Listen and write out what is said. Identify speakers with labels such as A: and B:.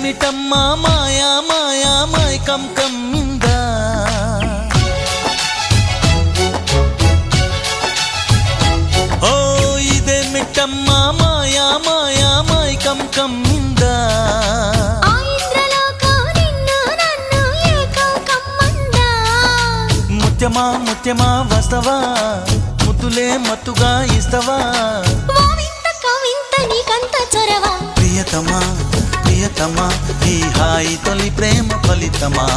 A: ఇదేమిటమ్మ మాయా మాయా మైకం కమ్మిందా ఓ ఇదేమిటమ్మ మాయా మాయా మైకం కమ్మిందా ముత్యమా ముత్యమా వస్తవా ముద్దులే మత్తుగా ఇస్తవా ప్రియతమా ప్రియతమా ఈ హాయి తొలి ప్రేమ ఫలితమా